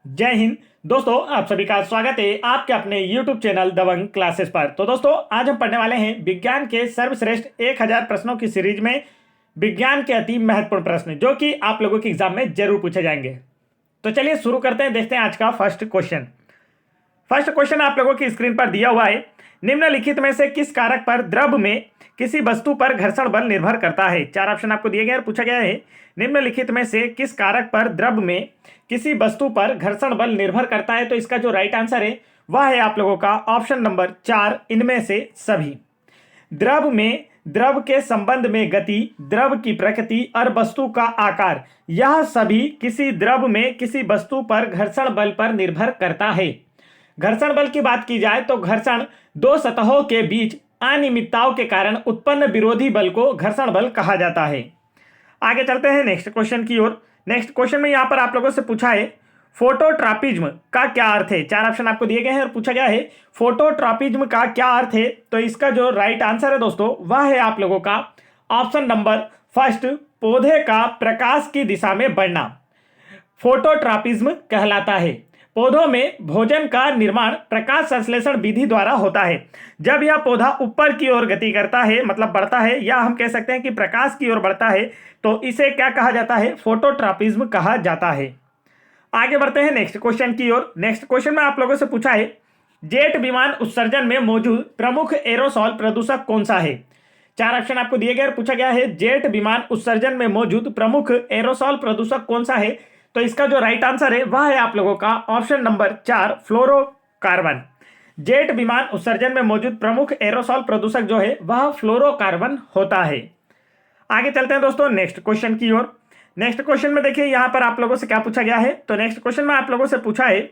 जय हिंद दोस्तों, आप सभी का स्वागत है आपके अपने YouTube चैनल दबंग क्लासेस पर। तो दोस्तों, आज हम पढ़ने वाले हैं विज्ञान के सर्वश्रेष्ठ 1000 प्रश्नों की सीरीज में विज्ञान के अति महत्वपूर्ण प्रश्न जो कि आप लोगों के एग्जाम में जरूर पूछे जाएंगे। तो चलिए शुरू करते हैं, देखते हैं आज का फर्स्ट क्वेश्चन। फर्स्ट क्वेश्चन आप लोगों की स्क्रीन पर दिया हुआ है। निम्नलिखित में से किस कारक पर द्रव में किसी वस्तु पर घर्षण बल निर्भर करता है? चार ऑप्शन आपको दिए गए और पूछा गया है निम्नलिखित में से किस कारक पर द्रव में किसी वस्तु पर घर्षण बल निर्भर करता है। तो इसका जो राइट आंसर है वह है आप लोगों का ऑप्शन नंबर 4, इनमें से सभी। द्रव में द्रव के संबंध में गति, द्रव की प्रकृति और वस्तु का आकार, यह सभी किसी द्रव में किसी वस्तु पर घर्षण बल पर निर्भर करता है। घर्षण बल की बात की जाए तो घर्षण दो सतहों के बीच अनियमितताओं के कारण उत्पन्न विरोधी बल को घर्षण बल कहा जाता है। आगे चलते हैं नेक्स्ट क्वेश्चन की ओर। नेक्स्ट क्वेश्चन में यहां पर आप लोगों से पूछा है फोटोट्रॉपिज्म का क्या अर्थ है। चार ऑप्शन आपको दिए गए हैं और पूछा गया है फोटोट्रॉपिज्म का क्या अर्थ है। तो इसका जो राइट आंसर है दोस्तों वह है आप लोगों का ऑप्शन नंबर फर्स्ट, पौधे का प्रकाश की दिशा में बढ़ना फोटोट्रॉपिज्म कहलाता है। पौधों में भोजन का निर्माण प्रकाश संश्लेषण विधि द्वारा होता है। जब यह पौधा ऊपर की ओर गति करता है, मतलब बढ़ता है, या हम कह सकते हैं कि प्रकाश की ओर बढ़ता है, तो इसे क्या कहा जाता है? फोटोट्रॉपिज्म कहा जाता है। आगे बढ़ते हैं नेक्स्ट क्वेश्चन की ओर। नेक्स्ट क्वेश्चन में आप लोगों से पूछा है जेट विमान उत्सर्जन में मौजूद प्रमुख एरोसॉल प्रदूषक कौन सा है? चार ऑप्शन आपको दिए गए और पूछा गया है जेट विमान उत्सर्जन में मौजूद प्रमुख एरोसॉल प्रदूषक कौन सा है। तो इसका जो राइट आंसर है वह है आप लोगों का ऑप्शन नंबर 4, फ्लोरोकार्बन। जेट विमान उत्सर्जन में मौजूद प्रमुख एरोसॉल प्रदूषक जो है वह फ्लोरोकार्बन होता है। आगे चलते हैं दोस्तों नेक्स्ट क्वेश्चन की ओर। नेक्स्ट क्वेश्चन में देखिए यहां पर आप लोगों से क्या पूछा गया है। तो नेक्स्ट क्वेश्चन में आप लोगों से पूछा है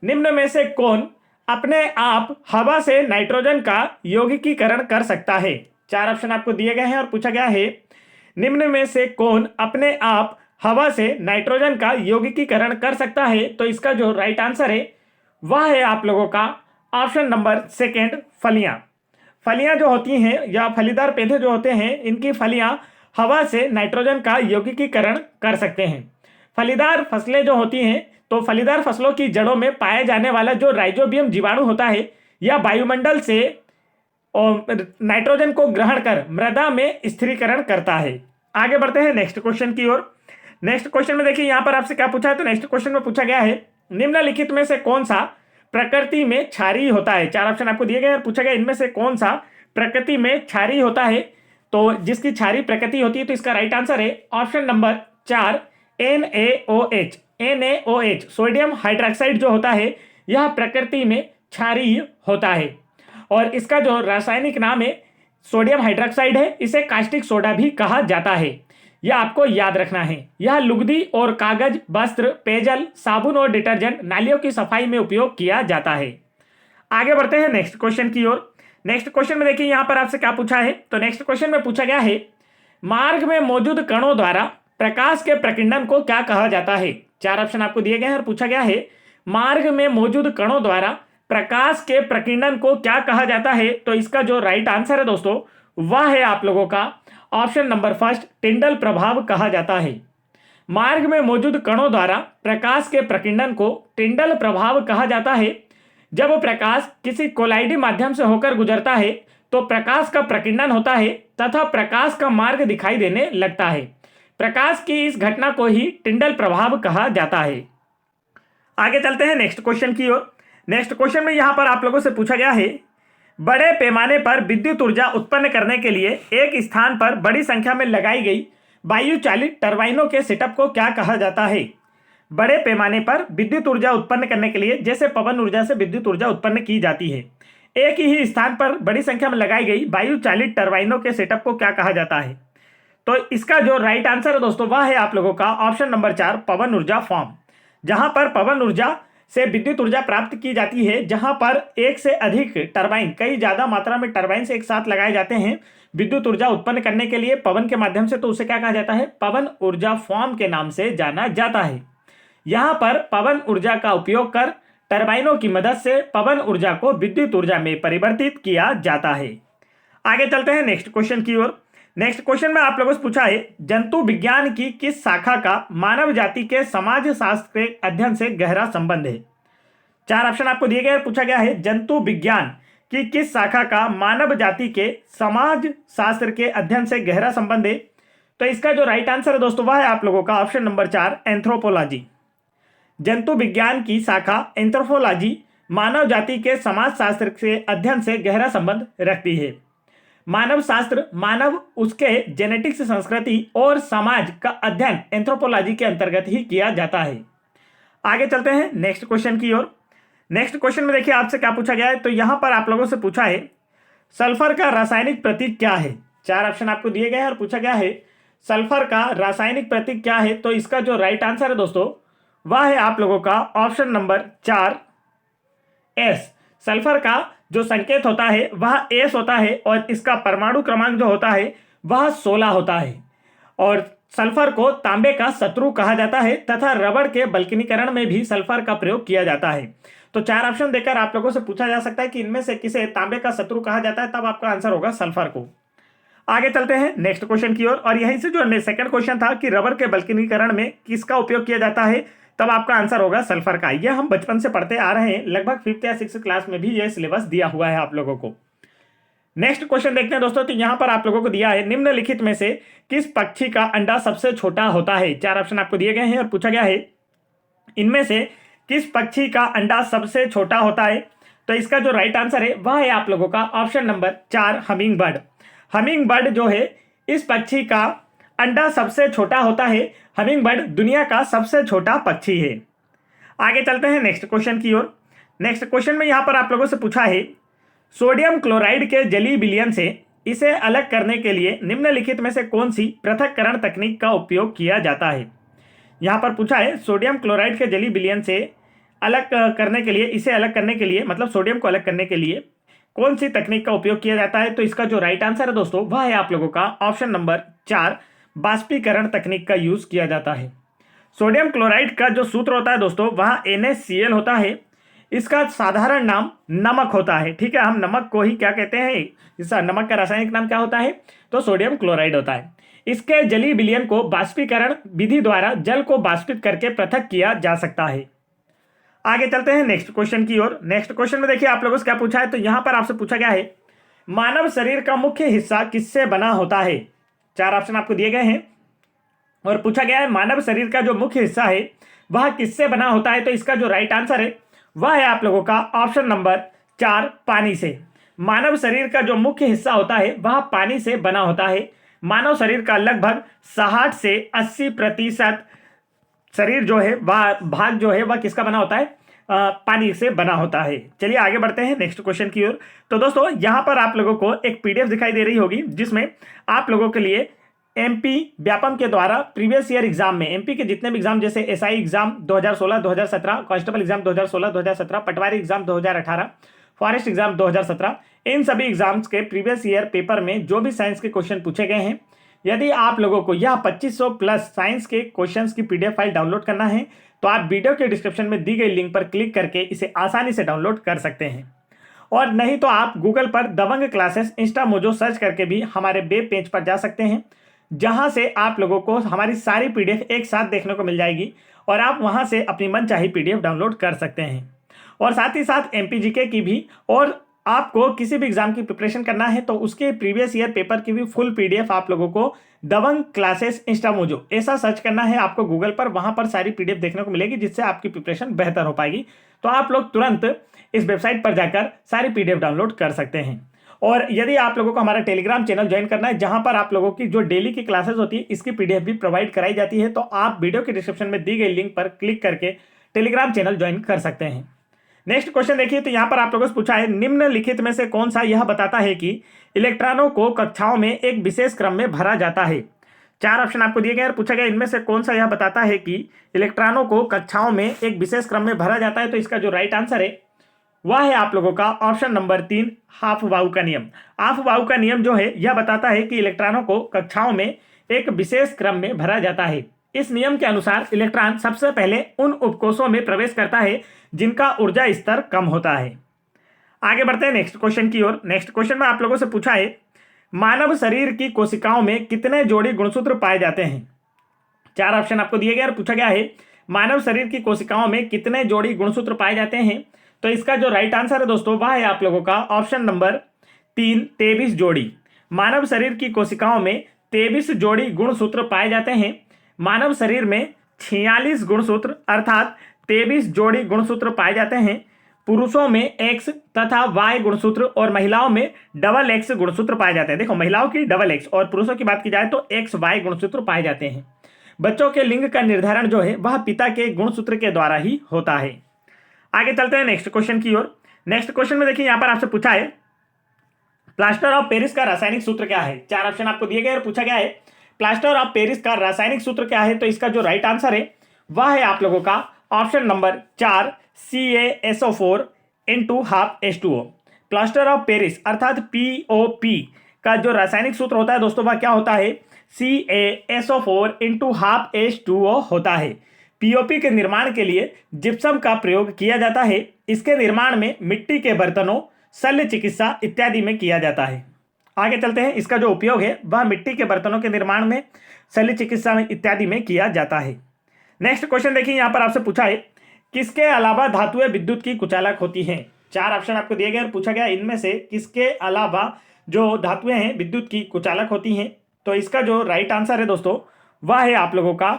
निम्न में से कौन अपने आप हवा से नाइट्रोजन का यौगिकीकरण कर सकता है? चार ऑप्शन आपको दिए गए हैं और पूछा गया है निम्न में से कौन अपने आप हवा से नाइट्रोजन का यौगिकीकरण कर सकता है। तो इसका जो राइट आंसर है वह है आप लोगों का ऑप्शन नंबर सेकंड, फलियां। फलियां जो होती हैं या फलीदार पौधे जो होते हैं, इनकी फलियां हवा से नाइट्रोजन का यौगिकीकरण कर सकते हैं। फलीदार फसलें जो होती हैं, तो फलीदार फसलों की जड़ों में पाए जाने वाला जो राइजोबियम जीवाणु होता है, यह वायुमंडल से नाइट्रोजन को ग्रहण कर मृदा में स्थिरीकरण करता है। आगे बढ़ते हैं नेक्स्ट क्वेश्चन की ओर। नेक्स्ट क्वेश्चन में देखिए यहां पर आपसे क्या पूछा है। तो नेक्स्ट क्वेश्चन में पूछा गया है निम्नलिखित में से कौन सा प्रकृति में क्षारीय होता है? चार ऑप्शन आपको दिए गए और पूछा गया इनमें से कौन सा प्रकृति में क्षारीय होता है। तो जिसकी क्षारीय प्रकृति होती है, तो इसका राइट आंसर है option number 4, NaOH। NaOH sodium hydroxide जो होता है यह प्रकृति में क्षारीय होता है और इसका जो रासायनिक नाम है सोडियम हाइड्रोक्साइड है। इसे कास्टिक सोडा भी कहा जाता है, यह आपको याद रखना है। यह लुगदी और कागज, वस्त्र, पेयजल, साबुन और डिटर्जेंट, नालियों की सफाई में उपयोग किया जाता है। आगे बढ़ते हैं नेक्स्ट क्वेश्चन की ओर। नेक्स्ट क्वेश्चन में देखिए यहां पर आपसे क्या पूछा है। तो नेक्स्ट क्वेश्चन में पूछा गया है मार्ग में मौजूद कणों द्वारा प्रकाश के प्रकीर्णन को क्या कहा जाता है? चार ऑप्शन आपको दिए गए हैं और पूछा गया है मार्ग में मौजूद कणों द्वारा प्रकाश के प्रकीर्णन को क्या कहा जाता है। तो इसका जो राइट आंसर है दोस्तों वह है आप लोगों का ऑप्शन नंबर फर्स्ट, टिंडल प्रभाव कहा जाता है। मार्ग में मौजूद कणों द्वारा प्रकाश के प्रकीर्णन को टिंडल प्रभाव कहा जाता है। जब प्रकाश किसी कोलाइडी माध्यम से होकर गुजरता है तो प्रकाश का प्रकीर्णन होता है तथा प्रकाश का मार्ग दिखाई देने लगता है। प्रकाश की इस घटना को ही टिंडल प्रभाव कहा जाता है। आगे चलते हैं नेक्स्ट क्वेश्चन की ओर। नेक्स्ट क्वेश्चन में यहां पर आप लोगों से पूछा गया है बड़े पैमाने पर विद्युत ऊर्जा उत्पन्न करने के लिए एक स्थान पर बड़ी संख्या में लगाई गई वायु चालित टरबाइनों के सेटअप को क्या कहा जाता है? बड़े पैमाने पर विद्युत ऊर्जा उत्पन्न करने के लिए, जैसे पवन ऊर्जा से विद्युत ऊर्जा उत्पन्न की जाती है, एक ही स्थान पर बड़ी संख्या में लगाई गई वायु चालित टरबाइनों के सेटअप को क्या कहा जाता है? तो इसका जो राइट आंसर है दोस्तों वह है आप लोगों का ऑप्शन नंबर 4, पवन ऊर्जा फॉर्म। जहां पर पवन ऊर्जा से विद्युत ऊर्जा प्राप्त की जाती है, जहां पर एक से अधिक टरबाइन, कई ज्यादा मात्रा में टरबाइन से एक साथ लगाए जाते हैं विद्युत ऊर्जा उत्पन्न करने के लिए पवन के माध्यम से, तो उसे क्या कहा जाता है? पवन ऊर्जा फॉर्म के नाम से जाना जाता है। यहां पर पवन ऊर्जा का उपयोग कर टरबाइनों की मदद से पवन ऊर्जा को विद्युत ऊर्जा में परिवर्तित किया जाता है। आगे चलते हैं नेक्स्ट क्वेश्चन की ओर। नेक्स्ट क्वेश्चन में आप लोगों से पूछा है जंतु विज्ञान की किस शाखा का मानव जाति के समाज शास्त्र के अध्ययन से गहरा संबंध है। चार ऑप्शन आपको दिए गए, पूछा गया है जंतु विज्ञान की किस शाखा का मानव जाति के समाज शास्त्र के अध्ययन से गहरा संबंध है। तो इसका जो राइट आंसर है दोस्तों वह है आप लोगों का ऑप्शन नंबर 4 एंथ्रोपोलॉजी। जंतु विज्ञान की शाखा एंथ्रोपोलॉजी मानव जाति के समाज शास्त्र के अध्ययन से गहरा संबंध रखती है। मानव शास्त्र मानव, उसके जेनेटिक्स, संस्कृति और समाज का अध्ययन एंथ्रोपोलॉजी के अंतर्गत ही किया जाता है। आगे चलते हैं नेक्स्ट क्वेश्चन की ओर। नेक्स्ट क्वेश्चन में देखिए आपसे क्या पूछा गया है। तो यहां पर आप लोगों से पूछा है सल्फर का रासायनिक प्रतीक क्या है। चार ऑप्शन आपको दिए गए हैं और पूछा गया है सल्फर का रासायनिक प्रतीक क्या है। तो इसका जो राइट आंसर है दोस्तों वह है आप लोगों का ऑप्शन नंबर 4 एस। सल्फर का जो संकेत होता है वह एस होता है और इसका परमाणु क्रमांक जो होता है वह 16 होता है। और सल्फर को तांबे का शत्रु कहा जाता है तथा रबड़ के बल्कनीकरण में भी सल्फर का प्रयोग किया जाता है। तो चार ऑप्शन देकर आप लोगों से पूछा जा सकता है कि इनमें से किसे तांबे का शत्रु कहा जाता है, तब आपका आंसर होगा सल्फर को। आगे चलते हैं नेक्स्ट क्वेश्चन की ओर। और यहीं से जो सेकंड क्वेश्चन था कि रबर के बल्कनीकरण में किसका उपयोग किया जाता है, तब आपका आंसर होगा सल्फर का। यह हम बचपन से पढ़ते आ रहे हैं, लगभग 5th या 6th क्लास में भी यह सिलेबस दिया हुआ है आप लोगों को। नेक्स्ट क्वेश्चन देखते हैं दोस्तों। तो यहां पर आप लोगों को दिया है निम्नलिखित में से किस पक्षी का अंडा सबसे छोटा होता है। चार ऑप्शन आपको दिए गए हैं और पूछा गया है इनमें से किस पक्षी का अंडा सबसे छोटा होता है। तो इसका जो राइट आंसर है वह है आप लोगों का option number 4 humming bird. Humming bird जो है इस पक्षी का अंडा सबसे छोटा होता है। हमिंग बर्ड दुनिया का सबसे छोटा पक्षी है। आगे चलते हैं नेक्स्ट क्वेश्चन की ओर। नेक्स्ट क्वेश्चन में यहां पर आप लोगों से पूछा है सोडियम क्लोराइड के जलीय विलयन से इसे अलग करने के लिए निम्नलिखित में से कौन सी पृथक्करण तकनीक का उपयोग किया जाता है। यहां पर पूछा है सोडियम क्लोराइड के जलीय विलयन से अलग करने के लिए, इसे अलग करने के लिए, मतलब सोडियम को अलग करने के लिए कौन सी तकनीक का उपयोग किया जाता है। तो इसका जो राइट आंसर है दोस्तों वह है आप लोगों का ऑप्शन नंबर 4 बाष्पीकरण तकनीक का यूज किया जाता है। सोडियम क्लोराइड का जो सूत्र होता है दोस्तों वह NaCl होता है। इसका साधारण नाम नमक होता है। ठीक है, हम नमक को ही क्या कहते हैं, इस नमक का रासायनिक नाम क्या होता है, तो सोडियम क्लोराइड होता है। इसके जलीय विलयन को बाष्पीकरण विधि द्वारा जल को बाष्पित करके पृथक किया जा सकता है। आगे चलते हैं नेक्स्ट क्वेश्चन की ओर। नेक्स्ट क्वेश्चन में देखिए आप लोगों से क्या पूछा है। तो यहां पर आपसे पूछा गया है मानव शरीर का मुख्य हिस्सा किससे बना होता है। चार ऑप्शन आपको दिए गए हैं और पूछा गया है मानव शरीर का जो मुख्य हिस्सा है वह किससे बना होता है। तो इसका जो राइट आंसर है वह है आप लोगों का ऑप्शन नंबर 4 पानी से। मानव शरीर का जो मुख्य हिस्सा होता है वह पानी से बना होता है। मानव शरीर का लगभग 60 से 80% शरीर जो है वह भाग जो है वह किसका बना होता है, पानी से बना होता है। चलिए आगे बढ़ते हैं नेक्स्ट क्वेश्चन की ओर। तो दोस्तों यहां पर आप लोगों को एक PDF दिखाई दे रही होगी जिसमें आप लोगों के लिए MP व्यापम के द्वारा प्रीवियस ईयर एग्जाम में MP के जितने भी एग्जाम जैसे SI एग्जाम 2016-2017, कांस्टेबल एग्जाम 2016-2017, पटवारी एग्जाम 2018, फॉरेस्ट एग्जाम 2017, इन सभी एग्जाम्स के प्रीवियस ईयर पेपर में जो भी साइंस के क्वेश्चन पूछे गए हैं, यदि आप लोगों को यह 2500 प्लस साइंस के क्वेश्चंस की PDF फाइल डाउनलोड करना है तो आप वीडियो के डिस्क्रिप्शन में दी गई लिंक पर क्लिक करके इसे आसानी से डाउनलोड कर सकते हैं। और नहीं तो आप गूगल पर दबंग क्लासेस इंस्टा मोजो सर्च करके भी हमारे वेब पेज पर जा सकते हैं, जहां से आप लोगों को हमारी सारी PDF एक साथ देखने को मिल जाएगी और आप वहां से अपनी मनचाही PDF डाउनलोड कर सकते हैं। और साथ ही साथ MPGK की भी, और आपको किसी भी एग्जाम की प्रिपरेशन करना है तो उसके प्रीवियस ईयर पेपर की भी फुल PDF आप लोगों को दबंग क्लासेस इंस्टा मोजो ऐसा सर्च करना है आपको गूगल पर, वहां पर सारी PDF देखने को मिलेगी जिससे आपकी प्रिपरेशन बेहतर हो पाएगी। तो आप लोग तुरंत इस वेबसाइट पर जाकर सारी PDF डाउनलोड कर सकते हैं। और यदि आप लोगों को हमारा टेलीग्राम चैनल ज्वाइन करना है जहां पर आप लोगों की जो डेली की क्लासेस होती है इसकी PDF भी प्रोवाइड कराई जाती है, तो आप वीडियो के डिस्क्रिप्शन में दी गई लिंक पर क्लिक करके टेलीग्राम चैनल ज्वाइन कर सकते हैं। नेक्स्ट क्वेश्चन देखिए। तो यहां पर आप लोगों से पूछा है निम्नलिखित में से कौन सा यह बताता है कि इलेक्ट्रॉनों को कक्षाओं में एक विशेष क्रम में भरा जाता है। चार ऑप्शन आपको दिए गए और पूछा गया इनमें से कौन सा यह बताता है कि इलेक्ट्रॉनों को कक्षाओं में एक विशेष क्रम में भरा जाता है। तो इसका जो राइट आंसर है वह है आप लोगों का ऑप्शन नंबर 3 हाफ-बाउ का नियम। हाफ-बाउ का नियम जो है यह बताता है कि इलेक्ट्रॉनों को कक्षाओं में एक विशेष क्रम में भरा जाता है। इस नियम के अनुसार इलेक्ट्रॉन सबसे पहले उन उपकोषों में प्रवेश करता है जिनका ऊर्जा स्तर कम होता है। आगे बढ़ते हैं नेक्स्ट क्वेश्चन की ओर। नेक्स्ट क्वेश्चन में आप लोगों से पूछा है मानव शरीर की कोशिकाओं में कितने जोड़ी गुणसूत्र पाए जाते हैं? 4 ऑप्शन आपको दिए गए और पूछा गया है मानव शरीर की कोशिकाओं में कितने जोड़ी गुणसूत्र पाए जाते हैं। तो इसका जो राइट आंसर है दोस्तों वह है आप लोगों का ऑप्शन नंबर 3, 23 जोड़ी। मानव शरीर की कोशिकाओं में 23 जोड़ी गुणसूत्र पाए जाते हैं। मानव शरीर में 46 गुणसूत्र अर्थात 23 जोड़ी गुणसूत्र पाए जाते हैं। पुरुषों में एक्स तथा वाई गुणसूत्र और महिलाओं में डबल एक्स गुणसूत्र पाए जाते हैं। देखो, महिलाओं की डबल एक्स और पुरुषों की बात की जाए तो एक्स वाई गुणसूत्र पाए जाते हैं। बच्चों के लिंग का निर्धारण जो है वह पिता के गुणसूत्र के द्वारा ही होता है। आगे चलते हैं नेक्स्ट क्वेश्चन की ओर। नेक्स्ट क्वेश्चन में देखिए, यहां पर आपसे पूछा है प्लास्टर ऑफ पेरिस का रासायनिक सूत्र क्या है? 4 ऑप्शन आपको दिए गए और पूछा गया है प्लास्टर ऑफ पेरिस का रासायनिक सूत्र क्या है। तो इसका जो राइट आंसर है वह है आप लोगों का option number 4, CaSO4 × ½ plaster of Paris अर्थात POP का जो रासायनिक सूत्र होता है दोस्तों वह क्या होता है? CaSO4 × ½ होता है। पीओपी के निर्माण के लिए जिप्सम का प्रयोग किया जाता है। इसके निर्माण में मिट्टी के बर्तनों, शल्य चिकित्सा इत्यादि में किया जाता है। आगे चलते हैं, इसका जो उपयोग है वह मिट्टी के बर्तनों के निर्माण में, शल्य चिकित्सा में इत्यादि में किया जाता है। नेक्स्ट क्वेश्चन देखिए, यहां पर आपसे पूछा है किसके अलावा धातुएं विद्युत की कुचालक होती हैं? 4 ऑप्शन आपको दिए गए और पूछा गया इनमें से किसके अलावा जो धातुएं हैं विद्युत की कुचालक होती हैं। तो इसका जो राइट आंसर है दोस्तों वह है आप लोगों का,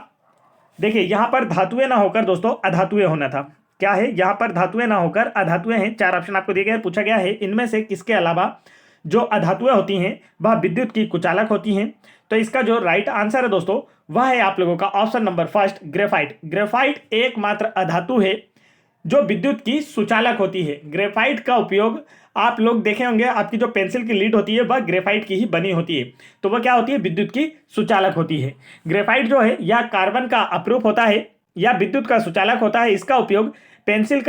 देखिए यहां पर धातुएं ना होकर दोस्तों अधातुएं होना था। क्या है? यहां पर धातुएं ना होकर अधातुएं हैं। 4 ऑप्शन आपको दिए गए, पूछा गया है इनमें से किसके अलावा जो अधातुएं होती हैं वह विद्युत की कुचालक होती हैं। तो इसका जो राइट आंसर है दोस्तों वह है आप लोगों का ऑप्शन नंबर 1, ग्रेफाइट। ग्रेफाइट एकमात्र अधातु है जो विद्युत की सुचालक होती है। ग्रेफाइट का उपयोग आप लोग देखे होंगे, आपकी जो पेंसिल की लीड होती है वह ग्रेफाइट की ही बनी होती है। तो वह क्या होती है? विद्युत की सुचालक होती है। ग्रेफाइट जो है या कार्बन का अपरूप होता है या विद्युत का सुचालक होता है। इसका उपयोग पेंसिल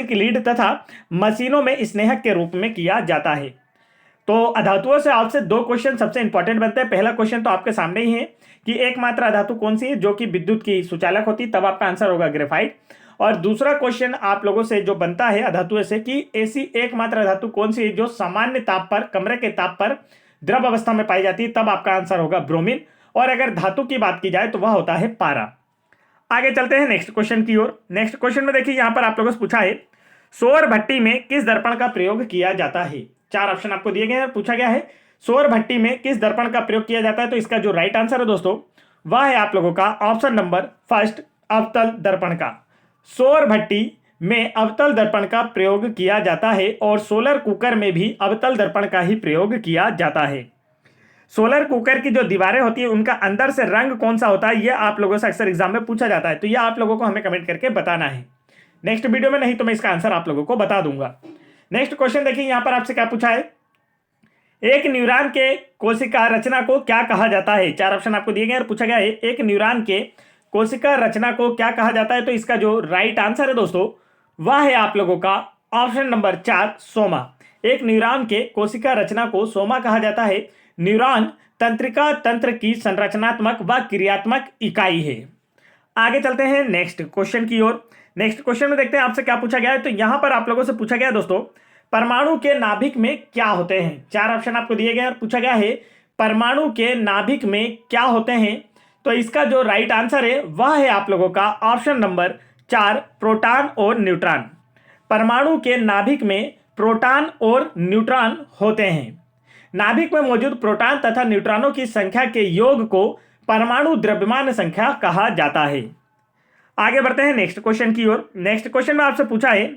की लीड तथा मशीनों में स्नेहक के रूप में किया जाता है। तो अधातुओं से आपसे 2 क्वेश्चन सबसे इंपॉर्टेंट बनते हैं। पहला क्वेश्चन तो आपके सामने ही है कि एकमात्र अधातु कौन सी है जो कि विद्युत की सुचालक होती है, तब आपका आंसर होगा ग्रेफाइट। और दूसरा क्वेश्चन आप लोगों से जो बनता है अधातुओं से कि ऐसी एकमात्र धातु कौन सी है जो सामान्य ताप पर, कमरे के ताप पर द्रव अवस्था में पाई जाती है, तब आपका आंसर होगा ब्रोमीन। और अगर धातु की बात की जाए तो वह होता है पारा। आगे चलते हैं नेक्स्ट क्वेश्चन की ओर। नेक्स्ट क्वेश्चन में देखिए, यहां पर आप लोगों से पूछा है सौर भट्टी में किस दर्पण का प्रयोग किया जाता है? 4 ऑप्शन आपको दिए गए हैं, पूछा गया है सौर भट्टी में किस दर्पण का प्रयोग किया जाता है। तो इसका जो राइट आंसर है दोस्तों वह है आप लोगों का ऑप्शन नंबर 1, अवतल दर्पण का। सौर भट्टी में अवतल दर्पण का प्रयोग किया जाता है और सोलर कुकर में भी अवतल दर्पण का ही प्रयोग किया जाता है। सोलर कुकर की जो दीवारें होती है उनका अंदर से रंग कौन सा होता है, यह आप लोगों से अक्सर एग्जाम में पूछा जाता है। तो यह आप लोगों को हमें कमेंट करके बताना है। नेक्स्ट वीडियो में नहीं तो मैं इसका आंसर आप लोगों को बता दूंगा। नेक्स्ट क्वेश्चन देखिए, यहां पर आपसे क्या पूछा है, एक न्यूरॉन के कोशिका रचना को क्या कहा जाता है? 4 ऑप्शन आपको दिए गए और पूछा गया है एक न्यूरॉन के कोशिका रचना को क्या कहा जाता है। तो इसका जो राइट आंसर है दोस्तों वह है आप लोगों का ऑप्शन नंबर 4, सोमा। एक न्यूरॉन के कोशिका रचना को सोमा कहा जाता है। न्यूरॉन तंत्रिका तंत्र की संरचनात्मक व क्रियात्मक इकाई है। आगे चलते हैं नेक्स्ट क्वेश्चन की ओर। नेक्स्ट क्वेश्चन में देखते हैं आपसे क्या पूछा गया है। तो यहां पर आप लोगों से पूछा गया दोस्तों परमाणु के नाभिक में क्या होते हैं? 4 ऑप्शन आपको दिए गए और पूछा गया है परमाणु के नाभिक में क्या होते हैं। तो इसका जो राइट आंसर है वह है आप लोगों का ऑप्शन नंबर 4, प्रोटॉन और न्यूट्रॉन। परमाणु के नाभिक में प्रोटॉन और न्यूट्रॉन होते हैं। नाभिक में मौजूद प्रोटॉन तथा न्यूट्रॉनों की संख्या के योग को परमाणु द्रव्यमान संख्या कहा जाता है। आगे बढ़ते हैं नेक्स्ट क्वेश्चन की ओर। नेक्स्ट क्वेश्चन में आपसे पूछा है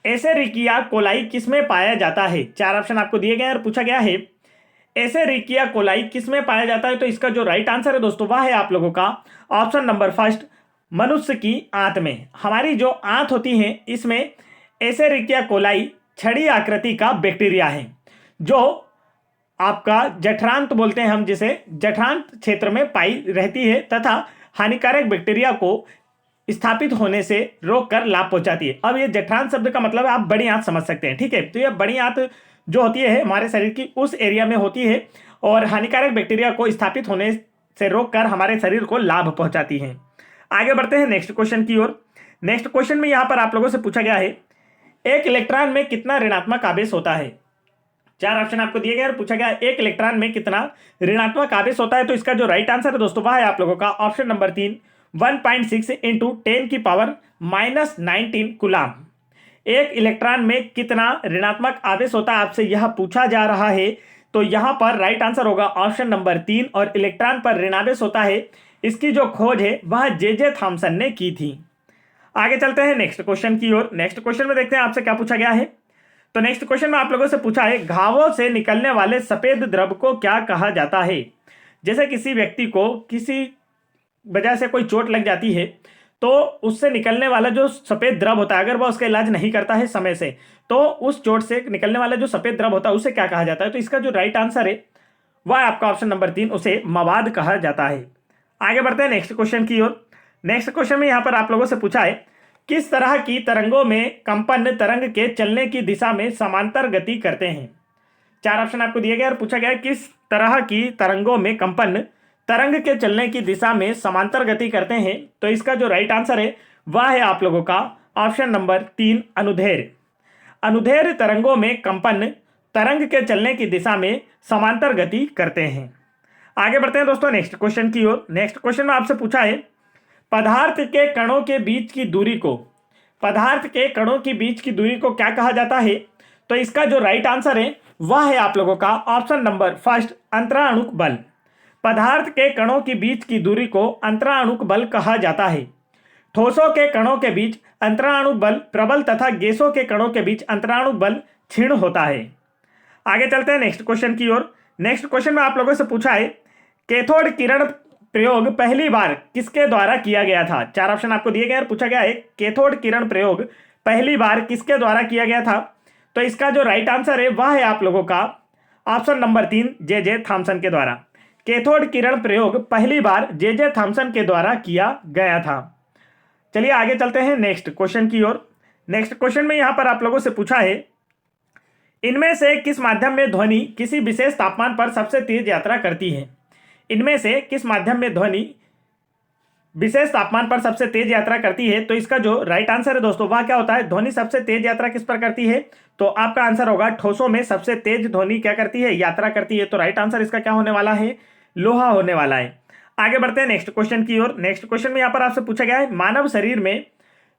एसेरिकिया कोलाई किसमें पाया जाता है? 4 ऑप्शन आपको दिए गए और पूछा गया है एसेरिकिया कोलाई किसमें पाया जाता है। तो इसका जो राइट आंसर है दोस्तों वह है आप लोगों का ऑप्शन नंबर 1, मनुष्य की आंत में। हमारी जो आंत होती है इसमें एसेरिकिया कोलाई छड़ी आकृति का बैक्टीरिया है जो आपका जठरांत बोलते हैं हम, जिसे जठरांत क्षेत्र में पाई रहती है तथा हानिकारक बैक्टीरिया को स्थापित होने से रोककर लाभ पहुंचाती है। अब ये जठरांत शब्द का मतलब आप बड़ी आंत समझ सकते हैं, ठीक है। तो ये बड़ी आंत जो होती है हमारे शरीर की उस एरिया में होती है और हानिकारक बैक्टीरिया को स्थापित होने से रोककर हमारे शरीर को लाभ पहुंचाती है। आगे बढ़ते हैं नेक्स्ट क्वेश्चन की ओर। नेक्स्ट क्वेश्चन में यहां पर आप लोगों से पूछा गया है एक इलेक्ट्रॉन में कितना ऋणात्मक आवेश होता है? चार ऑप्शन आपको दिए गए और पूछा गया एक इलेक्ट्रॉन में कितना ऋणात्मक आवेश होता है। तो इसका जो राइट आंसर है दोस्तों वह है आप लोगों का ऑप्शन नंबर 3, 1.6 इंटू 10⁻⁻19 कूलाम। एक इलेक्ट्रॉन में कितना ऋणात्मक आवेश होता है आपसे यह पूछा जा रहा है। तो यहां पर राइट आंसर होगा ऑप्शन नंबर 3, और इलेक्ट्रॉन पर ऋणावेश होता है इसकी जो खोज है वह जे थॉमसन ने की थी। आगे चलते हैं नेक्स्ट क्वेश्चन की ओर। नेक्स्ट क्वेश्चन में देखते हैं आपसे क्या पूछा गया है। तो नेक्स्ट क्वेश्चन में आप लोगों से पूछा है घावों से निकलने वाले सफेद द्रव को क्या कहा जाता है। जैसे किसी व्यक्ति को किसी वजह से कोई चोट लग जाती है तो उससे निकलने वाला जो सफेद द्रव होता है, अगर वह उसका इलाज नहीं करता है समय से, तो उस चोट से निकलने वाला जो सफेद द्रव होता है उसे क्या कहा जाता है। तो इसका जो राइट आंसर है वह आपका ऑप्शन नंबर 3, उसे मवाद कहा जाता है। आगे बढ़ते हैं नेक्स्ट क्वेश्चन की ओर। नेक्स्ट क्वेश्चन में यहां पर आप लोगों से पूछा है किस तरह की तरंगों में कंपन तरंग के चलने की दिशा में समांतर गति करते हैं। चार ऑप्शन आपको दिए गए और पूछा गया किस तरह की तरंगों में कंपन तरंग के चलने की दिशा में समांतर गति करते हैं। तो इसका जो राइट आंसर है वह है आप लोगों का ऑप्शन नंबर 3, अनुदैर्ध्य। अनुदैर्ध्य तरंगों में कंपन तरंग के चलने की दिशा में समांतर गति करते हैं। आगे बढ़ते हैं दोस्तों नेक्स्ट क्वेश्चन की ओर। नेक्स्ट क्वेश्चन में आपसे पूछा है पदार्थ के कणों के बीच की दूरी को, पदार्थ के कणों के बीच की दूरी को क्या कहा जाता है। तो इसका जो राइट आंसर है वह है आप लोगों का ऑप्शन नंबर 1, अंतराणुक बल। पदार्थ के कणों के बीच की दूरी को अंतराणुक बल कहा जाता है। ठोसों के कणों के बीच अंतराणुक बल प्रबल तथा गैसों के कणों के बीच अंतराणुक बल क्षीण होता है। आगे चलते हैं नेक्स्ट क्वेश्चन की ओर। नेक्स्ट क्वेश्चन में आप लोगों से पूछा है कैथोड किरण प्रयोग पहली बार किसके द्वारा किया गया था। चार ऑप्शन आपको दिए गए और पूछा गया है कैथोड किरण प्रयोग पहली बार किसके द्वारा किया गया था। तो इसका जो राइट आंसर है वह है आप लोगों का ऑप्शन नंबर 3, जे थॉमसन के द्वारा। कैथोड किरण प्रयोग पहली बार जे थॉमसन के द्वारा किया गया था। चलिए आगे चलते हैं नेक्स्ट क्वेश्चन की ओर। नेक्स्ट क्वेश्चन में यहां पर आप लोगों से पूछा है इनमें से किस माध्यम में ध्वनि किसी विशेष तापमान पर सबसे तेज यात्रा करती है। इनमें से किस माध्यम में ध्वनि विशेष तापमान पर सबसे तेज यात्रा करती है। तो इसका जो राइट आंसर है दोस्तों वह क्या होता है, ध्वनि सबसे तेज यात्रा किस पर करती है। तो आपका आंसर होगा ठोसों में सबसे तेज ध्वनि क्या करती है, यात्रा करती है। तो राइट आंसर इसका क्या होने वाला है, लोहा होने वाला है। आगे बढ़ते हैं नेक्स्ट क्वेश्चन की ओर। नेक्स्ट क्वेश्चन में यहां पर आपसे पूछा गया है मानव शरीर में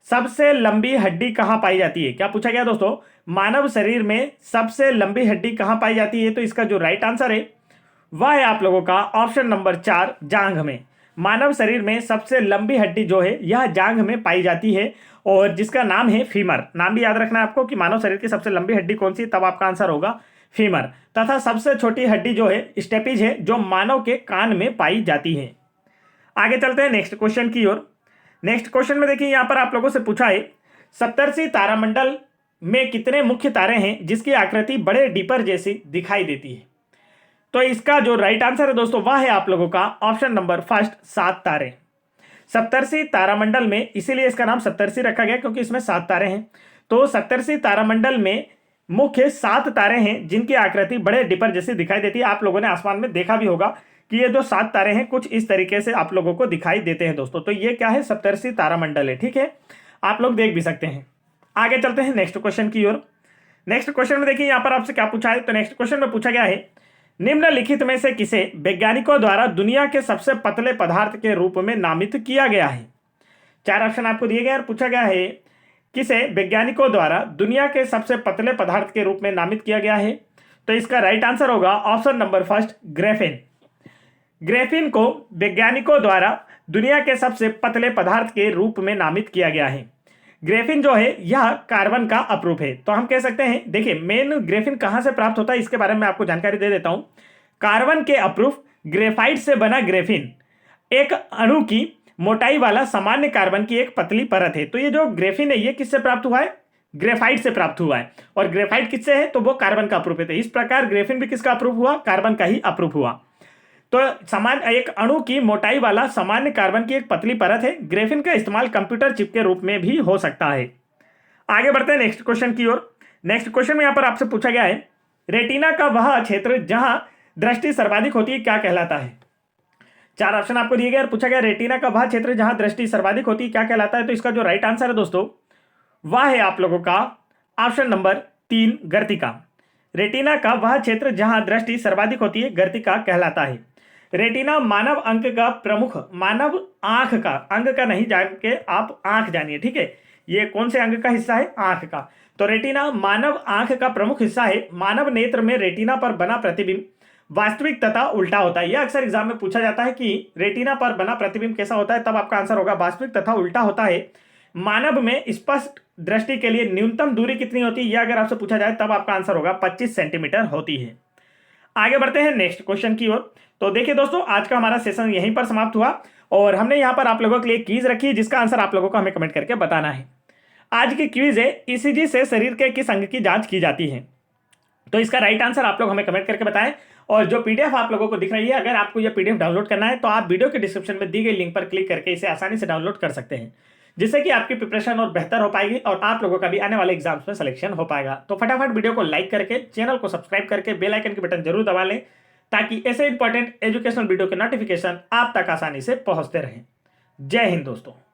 सबसे लंबी हड्डी कहां पाई जाती है। क्या पूछा गया दोस्तों, मानव शरीर में सबसे लंबी हड्डी कहां पाई जाती है। तो इसका जो राइट आंसर है वह है आप लोगों का ऑप्शन नंबर 4, जांघ में। मानव शरीर में सबसे लंबी हड्डी जो है यह जांघ में पाई जाती है, और जिसका नाम है फीमर। नाम भी याद रखना है आपको कि मानव शरीर की सबसे लंबी हड्डी कौन सी, तब आपका आंसर होगा फीमर। तथा सबसे छोटी हड्डी जो है स्टेपिज है, जो मानव के कान में पाई जाती है। आगे चलते हैं नेक्स्ट क्वेश्चन की ओर। नेक्स्ट क्वेश्चन में देखिए यहां पर आप लोगों से पूछा है सप्तर्षि तारामंडल में कितने मुख्य तारे हैं जिसकी आकृति बड़े डीपर जैसी दिखाई देती है। तो इसका जो राइट आंसर है दोस्तों वह है आप लोगों का ऑप्शन नंबर 1, 7 तारे। सप्तर्षि तारामंडल में इसीलिए इसका नाम सप्तर्षि रखा गया क्योंकि इसमें 7 तारे हैं। तो सप्तर्षि तारामंडल में मुख्य 7 तारे हैं जिनकी आकृति बड़े डिपर जैसी दिखाई देती है। आप लोगों ने आसमान में देखा भी होगा कि ये जो 7 तारे हैं कुछ इस तरीके से आप लोगों को दिखाई देते हैं दोस्तों। तो ये क्या है, सप्तर्षि तारामंडल है। ठीक है, आप लोग देख भी सकते हैं। आगे चलते हैं नेक्स्ट क्वेश्चन की ओर। नेक्स्ट क्वेश्चन में देखिए यहाँ पर आपसे क्या पूछा है। तो नेक्स्ट क्वेश्चन में पूछा गया है निम्नलिखित में से किसे वैज्ञानिकों द्वारा दुनिया के सबसे पतले पदार्थ के रूप में नामित किया गया है। 4 ऑप्शन आपको दिए गए और पूछा गया है किसे वैज्ञानिकों द्वारा दुनिया के सबसे पतले पदार्थ के रूप में नामित किया गया है। तो इसका राइट आंसर होगा ऑप्शन नंबर 1, ग्रेफिन। ग्रेफिन को वैज्ञानिकों द्वारा दुनिया के सबसे पतले पदार्थ के रूप में नामित किया गया है। ग्रेफिन जो है यह कार्बन का अपरूप है। तो हम कह सकते हैं, देखिए मेन ग्रेफिन कहां से प्राप्त होता है इसके बारे में आपको जानकारी दे देता हूं। कार्बन के अपरूप ग्रेफाइट से बना ग्रेफिन एक अणु की मोटाई वाला सामान्य कार्बन की एक पतली परत है। तो ये जो ग्रेफिन है ये किससे प्राप्त हुआ है, ग्रेफाइट से प्राप्त हुआ है। और ग्रेफाइट किससे है, तो वो कार्बन का अपरूप है। इस प्रकार ग्रेफिन भी किसका अपरूप हुआ, कार्बन का ही अपरूप हुआ। तो सामान्य एक अणु की मोटाई वाला सामान्य कार्बन की एक पतली परत है। ग्रेफिन का इस्तेमाल कंप्यूटर चिप के रूप में भी हो सकता है। आगे बढ़ते हैं नेक्स्ट क्वेश्चन की ओर। नेक्स्ट क्वेश्चन में यहां पर आपसे पूछा गया है रेटिना का वह क्षेत्र जहां दृष्टि सर्वाधिक होती है क्या कहलाता है। 4 ऑप्शन आपको दिए गए और पूछा गया रेटिना का वह क्षेत्र जहां दृष्टि सर्वाधिक होती है क्या कहलाता है। तो इसका जो राइट आंसर है दोस्तों वह है आप लोगों का ऑप्शन नंबर 3, गर्तिका। रेटिना का वह क्षेत्र जहां दृष्टि सर्वाधिक होती है गर्तिका कहलाता है। रेटिना मानव अंग का प्रमुख, मानव आंख का, अंग का नहीं जान के आप आंख जानिए, ठीक है। ये कौन से अंग का हिस्सा है? आंख का। तो रेटिना मानव आंख का प्रमुख हिस्सा है। मानव नेत्र में रेटिना पर बना प्रतिबिंब वास्तविक तथा उल्टा होता है। यह अक्सर एग्जाम में पूछा जाता है कि रेटिना पर बना प्रतिबिंब कैसा होता है, तब आपका आंसर होगा वास्तविक तथा उल्टा होता है। मानव में स्पष्ट दृष्टि के लिए न्यूनतम दूरी कितनी होती है, यह अगर आपसे पूछा जाए तब आपका आंसर होगा 25 सेंटीमीटर होती है। आगे बढ़ते हैं नेक्स्ट क्वेश्चन की ओर। तो देखिए दोस्तों, आज का हमारा सेशन यहीं पर समाप्त हुआ और हमने यहां पर आप लोगों के लिए क्विज रखी है जिसका आंसर आप लोगों को हमें कमेंट करके बताना है। आज की क्विज है, ईसीजी से शरीर के किस अंग की जांच की जाती है? तो इसका राइट आंसर आप लोग हमें कमेंट करके बताएं। और जो पीडीएफ आप लोगों को दिख रही है, अगर आपको यह पीडीएफ डाउनलोड करना है तो आप वीडियो के डिस्क्रिप्शन में दी गई लिंक पर क्लिक करके इसे आसानी से डाउनलोड कर सकते हैं, जिससे कि आपकी प्रिपरेशन और बेहतर हो पाएगी और आप लोगों का भी आने वाले एग्जाम्स में सिलेक्शन हो पाएगा। तो फटाफट वीडियो को लाइक करके, चैनल को सब्सक्राइब करके बेल आइकन की बटन जरूर दबा लें, ताकि ऐसे इंपॉर्टेंट एजुकेशनल वीडियो के नोटिफिकेशन आप तक आसानी से पहुंचते रहें। जय हिंद दोस्तों।